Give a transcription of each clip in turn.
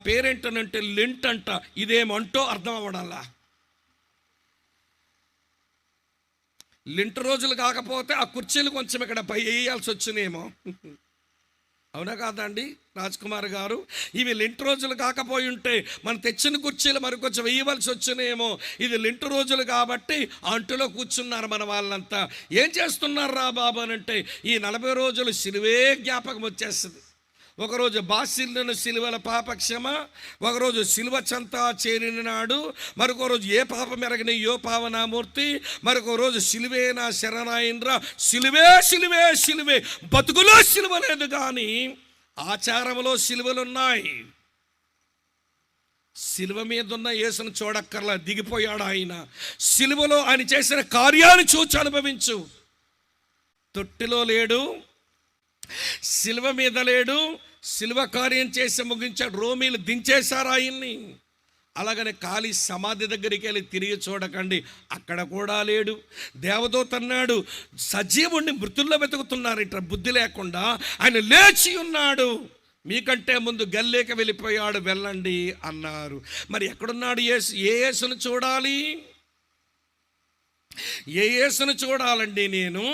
పేరేంటనంటే Lent అంట. ఇదేమంటో అర్థం అవ్వడాలా. Lent రోజులు కాకపోతే ఆ కుర్చీలు కొంచెం ఇక్కడ పై వేయాల్సి వచ్చినేమో. అవునా కాదండి రాజ్ కుమార్ గారు? ఇవి లెంట్ రోజులు కాకపోయి ఉంటే మనం తెచ్చిన కుర్చీలు మరి కొంచెం వేయవలసి వచ్చినేమో. ఇది లెంట్ రోజులు కాబట్టి అంటులో కూర్చున్నారు మన వాళ్ళంతా. ఏం చేస్తున్నారు రా బాబు అని అంటే, ఈ 40 రోజులు సిలువే జ్ఞాపకం వచ్చేస్తుంది. ఒకరోజు బాసిల్లును సిలువల పాపక్షమ, ఒకరోజు సిలువ చెంత చేరిన నాడు, మరొక రోజు ఏ పాపం ఎరగని యో పావనామూర్తి, మరొక రోజు సిలువే నా శరణాయనరా. సిలువే సిలువే సిలువే. బతుకులో సిలువ లేదు కానీ ఆచారంలో సిలువలున్నాయి. సిలువ మీద ఉన్న యేసును చూడక్కర్లా, దిగిపోయాడు ఆయన. సిలువలో ఆయన చేసిన కార్యాన్ని చూచి అనుభవించు. తొట్టిలో లేడు, సిలువ మీద లేడు, సిలువ కార్యం చేసి ముగించాడు. రోమీలు దించేశారు ఆయన్ని. అలాగనే ఖాళీ సమాధి దగ్గరికి వెళ్ళి తిరిగి చూడకండి, అక్కడ కూడా లేడు. దేవదూత అన్నాడు, సజీవుణ్ణి మృతుల్లో వెతుకుతున్నారు ఇట్లా బుద్ధి లేకుండా. ఆయన లేచి ఉన్నాడు, మీకంటే ముందు గల్లేకి వెళ్ళిపోయాడు, వెళ్ళండి అన్నారు. మరి ఎక్కడున్నాడు యేసు? ఏ యేసును చూడాలి? ఏ యేసును చూడాలండి నేను?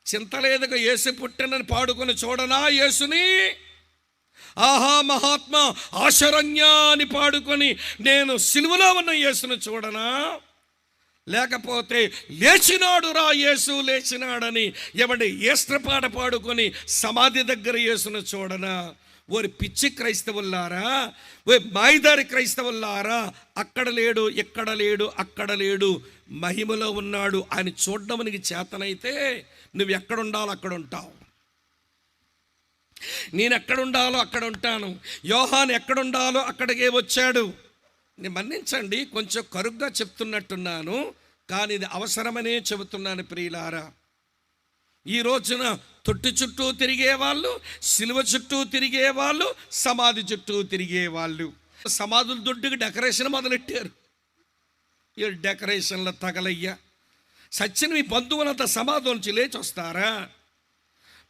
చింతలేదుగా యేసు పుట్టినని పాడుకొని చూడనా యేసుని? ఆహా మహాత్మా ఆశరణ్య అని పాడుకొని నేను సిలువలో ఉన్న యేసును చూడనా? లేకపోతే లేచినాడు రా యేసు లేచినాడని ఎవడి ఏస్త్రపాట పాడుకొని సమాధి దగ్గర యేసును చూడనా? ఓరి పిచ్చి క్రైస్తవులారా, ఓ మాయిదారి క్రైస్తవులారా, అక్కడ లేడు, ఇక్కడ లేడు, అక్కడ లేడు, మహిమలో ఉన్నాడు. ఆయన చూడడం నీకు చేతనైతే నువ్వు ఎక్కడుండాలో అక్కడ ఉంటావు. నేను ఎక్కడుండాలో అక్కడ ఉంటాను. యోహాను ఎక్కడుండాలో అక్కడికే వచ్చాడు. నేను మన్నించండి, కొంచెం కరుగ్గా చెప్తున్నట్టున్నాను, కానీ ఇది అవసరమనే చెబుతున్నాను ప్రియులారా. ఈ రోజున తొట్టి చుట్టూ తిరిగేవాళ్ళు, సిలువ చుట్టూ తిరిగేవాళ్ళు, సమాధి చుట్టూ తిరిగేవాళ్ళు. సమాధుల దొడ్డుకి డెకరేషన్ మొదలెట్టారు. ఈ డెకరేషన్ల తగలయ్యా. సచ్చిన మీ బంధువులంతా సమాధుల నుంచి లేచి వస్తారా?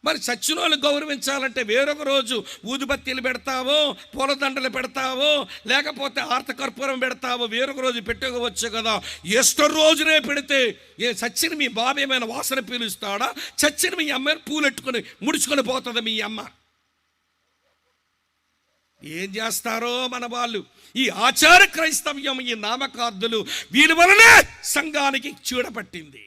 మరి చచ్చిన వాళ్ళు గౌరవించాలంటే వేరొక రోజు ఊదుబత్తీలు పెడతావో, పూలదండలు పెడతావో, లేకపోతే ఆర్తకర్పూరం పెడతావో, వేరొక రోజు పెట్టుకోవచ్చు కదా. ఈస్టర్ రోజునే పెడితే ఏ చచ్చిన మీ బాబు ఏమైనా వాసన పీలుస్తాడా? చచ్చిన మీ అమ్మాయిని పూలెట్టుకొని ముడుచుకొని పోతుంది మీ అమ్మ. ఏం చేస్తారో మన వాళ్ళు. ఈ ఆచార క్రైస్తవ్యం, ఈ నామకార్థులు, వీరి వలనే సంఘానికి చీడపట్టింది.